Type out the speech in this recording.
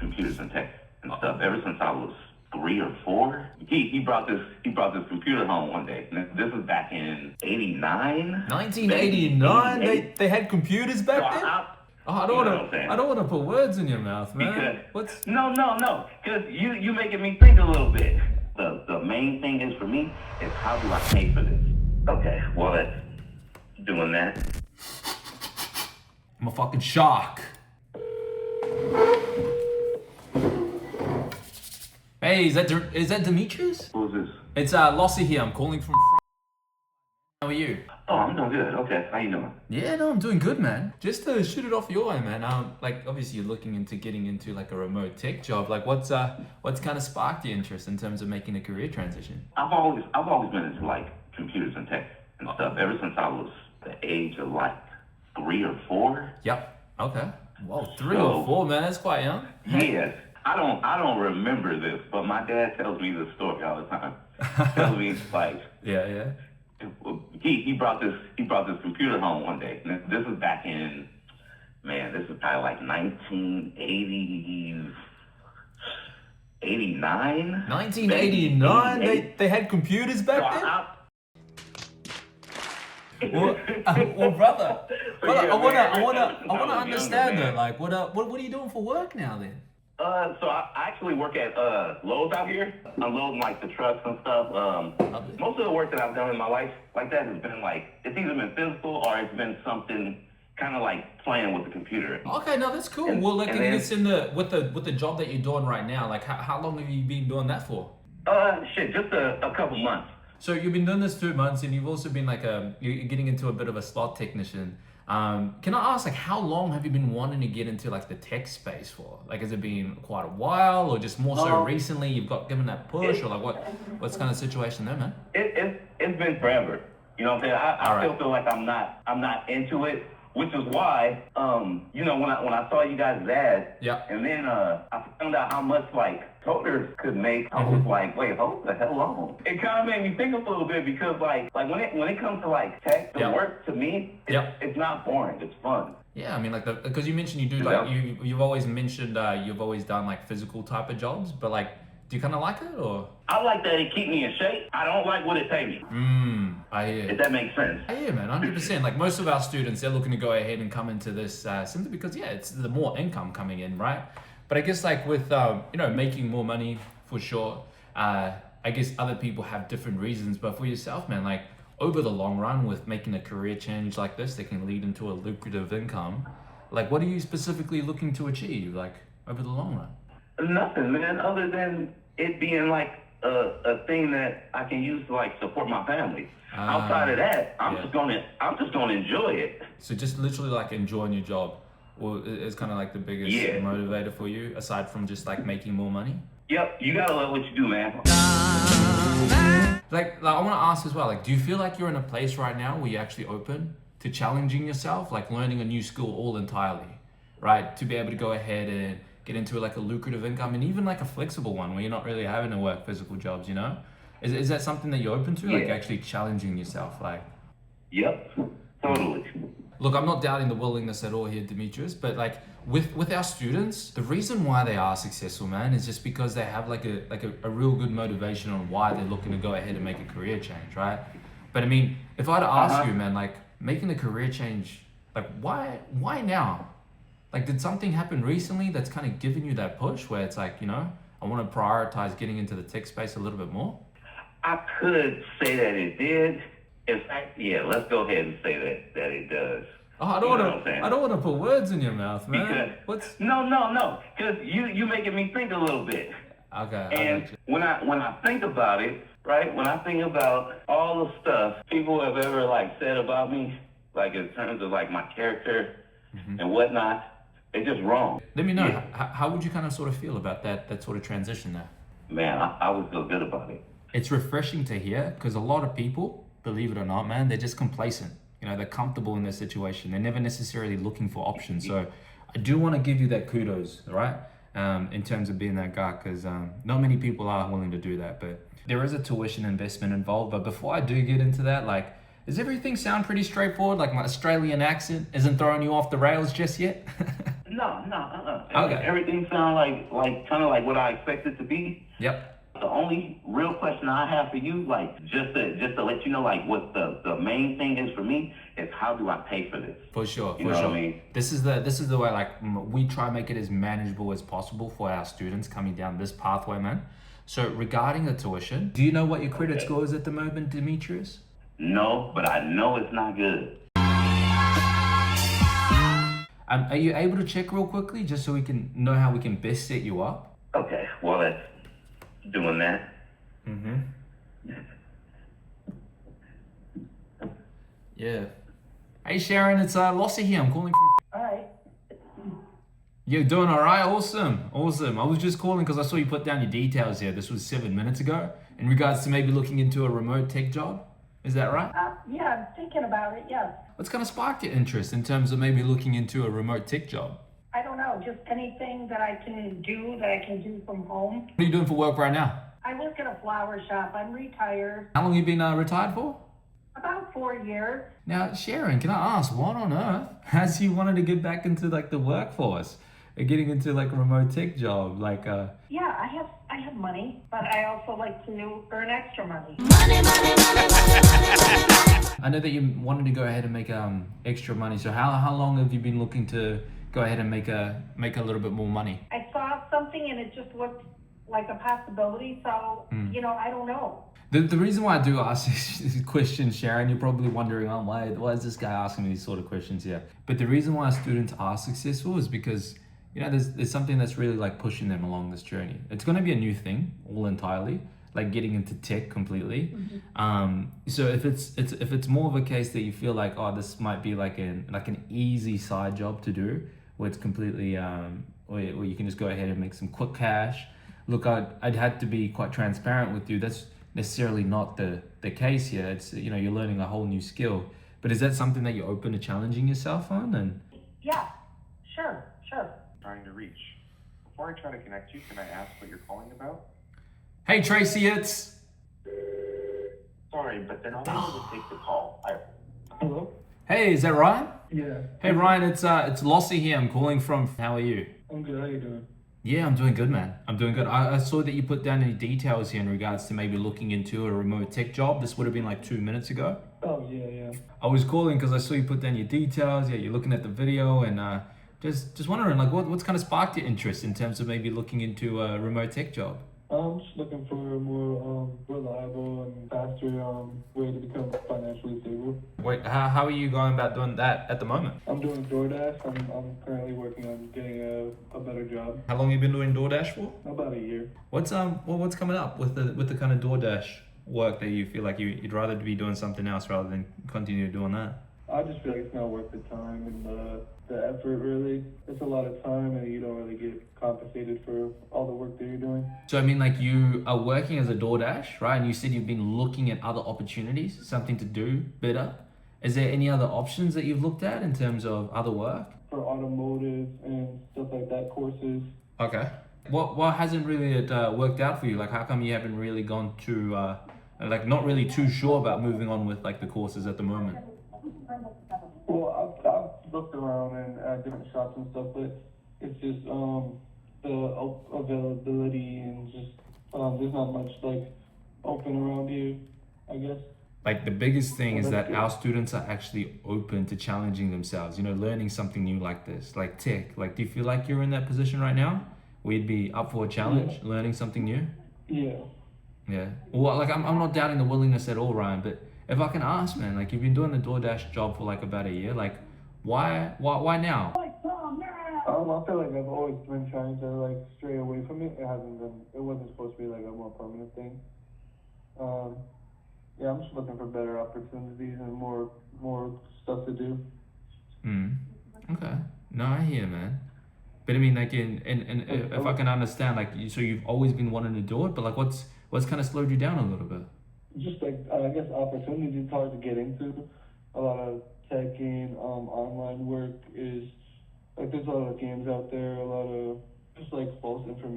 computers and tech and stuff ever since I was 3 or 4. He brought this computer home one day. This was back in '89. 1989? They had computers back then? I don't want to put words in your mouth, man. No. Because you making me think a little bit. The main thing is for me is how do I pay for this? Okay, well that's doing that. I'm a fucking shark. Hey, is that Demetrius? Who's this? It's Lossie here. I'm calling from. How are you? Oh, I'm doing good. Okay, how you doing? Yeah, no, I'm doing good, man. Just to shoot it off your way, man. Like obviously you're looking into getting into like a remote tech job. Like what's kind of sparked your interest in terms of making a career transition? I've always been into like computers and tech and stuff ever since I was the age of like 3 or 4. Yep. Okay. Whoa, 3 or 4, man. That's quite young. Yes. I don't remember this, but my dad tells me this story all the time. Tells me like Yeah. he brought this computer home one day. This was back in this is probably like 1989. 1989? They had computers back then? Well, brother, I wanna understand though. Like, what are you doing for work now then? So I actually work at Lowe's out here. I'm loading like the trucks and stuff. Most of the work that I've done in my life like that has been like it's either been physical or it's been something kind of like playing with the computer. Okay, no, that's cool. Well, like, it's in with the job that you're doing right now. Like, how long have you been doing that for? Just a couple months. So you've been doing this 2 months, and you've also been like you're getting into a bit of a slot technician. Can I ask, like, how long have you been wanting to get into like the tech space for? Like, has it been quite a while, or just more so recently you've got given that push, or like what's kind of situation there, man? It's been forever. You know what I'm saying? I still feel like I'm not into it, which is why when I saw you guys' ad, and then I found out how much like coders could make. I was like, wait, hold the hell on. It kind of made me think a little bit because like when it comes to like tech, the work to me, it's not boring. It's fun. Yeah, I mean, like because you mentioned you do like you've always mentioned you've always done like physical type of jobs, but like, do you kind of like it or? I like that it keep me in shape. I don't like what it pay me. I hear. If that makes sense. I hear, man, 100%. Like most of our students, they're looking to go ahead and come into this simply because it's the more income coming in, right? But I guess like with making more money for sure. I guess other people have different reasons, but for yourself, man, like over the long run, with making a career change like this, that can lead into a lucrative income. Like, what are you specifically looking to achieve, like over the long run? Nothing, man, other than it being like a thing that I can use to like support my family. Outside of that, I'm just gonna enjoy it. So just literally like enjoying your job, or is kind of like the biggest motivator for you, aside from just like making more money? Yep, you gotta love what you do, man. Like I want to ask as well, like, do you feel like you're in a place right now where you're actually open to challenging yourself, like learning a new skill all entirely, right? To be able to go ahead and get into like a lucrative income, and even like a flexible one where you're not really having to work physical jobs, you know? Is that something that you're open to, like actually challenging yourself? Like, yep, totally. Look, I'm not doubting the willingness at all here, Demetrius, but like with our students, the reason why they are successful, man, is just because they have like a real good motivation on why they're looking to go ahead and make a career change, right? But I mean, if I had to ask you, man, like making a career change, like why now? Like, did something happen recently that's kind of given you that push where it's like, I want to prioritize getting into the tech space a little bit more? I could say that it did. In fact, let's go ahead and say that it does. Oh, I don't want to put words in your mouth, man. No. Because you making me think a little bit. Okay. And when I think about it, right? When I think about all the stuff people have ever like said about me, like in terms of like my character and whatnot, it's just wrong. Let me know, how would you kind of sort of feel about that sort of transition there? Man, I would feel good about it. It's refreshing to hear, because a lot of people, believe it or not, man, they're just complacent. They're comfortable in their situation. They're never necessarily looking for options. So I do want to give you that kudos, right? In terms of being that guy, because not many people are willing to do that. But there is a tuition investment involved. But before I do get into that, like, does everything sound pretty straightforward? Like my Australian accent isn't throwing you off the rails just yet? No. Okay. Everything sounds like kind of like what I expected to be. Yep. The only real question I have for you, like just to let you know, like what the main thing is for me is how do I pay for this? For sure, You know what I mean? This is the way, like, we try to make it as manageable as possible for our students coming down this pathway, man. So regarding the tuition, do you know what your credit score is at the moment, Demetrius? No, but I know it's not good. Are you able to check real quickly just so we can know how we can best set you up? Okay, well, let's doing that. Yeah. Hey Sharon, it's Lossie here. I'm calling from. Alright. You're doing all right? Awesome. I was just calling because I saw you put down your details here. This was 7 minutes ago in regards to maybe looking into a remote tech job. Is that right? Yeah, I'm thinking about it, yes. What's kind of sparked your interest in terms of maybe looking into a remote tech job? I don't know, just anything that I can do from home. What are you doing for work right now? I work at a flower shop. I'm retired. How long have you been retired for? About 4 years. Now, Sharon, can I ask, what on earth has you wanted to get back into like the workforce? Getting into like a remote tech job, like Yeah, I have money, but I also like to earn extra money. I know that you wanted to go ahead and make extra money. So how long have you been looking to go ahead and make a little bit more money? I saw something and it just looked like a possibility, so I don't know. The reason why I do ask this question, Sharon, you're probably wondering, oh, why is this guy asking me these sort of questions here? But the reason why students are successful is because there's something that's really like pushing them along this journey. It's going to be a new thing all entirely, like getting into tech completely. So if it's more of a case that you feel like, oh, this might be like an easy side job to do, where it's completely where you can just go ahead and make some quick cash. Look, I'd had to be quite transparent with you. That's necessarily not the case here. It's you're learning a whole new skill. But is that something that you're open to challenging yourself on? And Yeah, sure. Trying to reach. Before I try to connect you, can I ask what you're calling about? hey Tracy, it's Sorry, but then I'm able to take the call. Hello? hey, is that Ryan? Yeah. Hey Ryan, it's Lossie here. I'm calling from. How are you? I'm good. How you doing? Yeah, I'm doing good, man. I'm doing good. I saw that you put down any details here in regards to maybe looking into a remote tech job. This would have been like 2 minutes ago. Oh, yeah. I was calling because I saw you put down your details. Yeah, you're looking at the video and just wondering like what's kind of sparked your interest in terms of maybe looking into a remote tech job. I'm just looking for a more reliable and faster way to become financially stable. Wait, how are you going about doing that at the moment? I'm doing DoorDash. I'm currently working on getting a better job. How long have you been doing DoorDash for? About a year. What's coming up with the kind of DoorDash work that you feel like you'd rather be doing something else rather than continue doing that? I just feel like it's not worth the time and the effort, really. It's a lot of time and you don't really get compensated for all the work that you're doing. So I mean, like, you are working as a DoorDash, right? And you said you've been looking at other opportunities, something to do better. Is there any other options that you've looked at in terms of other work? For automotive and stuff like that, courses. Okay. What hasn't really worked out for you? Like, how come you haven't really gone to, like, not really too sure about moving on with, like, the courses at the moment? Well, I've looked around and different shops and stuff, but it's just the availability and just there's not much like open around here, I guess. Like, the biggest thing is that our students are actually open to challenging themselves, learning something new like this, like tech. Like, do you feel like you're in that position right now? We'd be up for a challenge, learning something new? Yeah. Yeah. Well, like, I'm not doubting the willingness at all, Ryan, but if I can ask, man, like, you've been doing the DoorDash job for like about a year, like, why now? I feel like I've always been trying to like stray away from it. It wasn't supposed to be like a more permanent thing. Yeah, I'm just looking for better opportunities and more stuff to do. Okay. No, I hear, man. But I mean, like, if I can understand, like, so you've always been wanting to do it, but like, what's kind of slowed you down a little bit? Just like, I guess opportunities hard to get into. A lot of tech and online work is like, there's a lot of games out there, a lot of just like false information.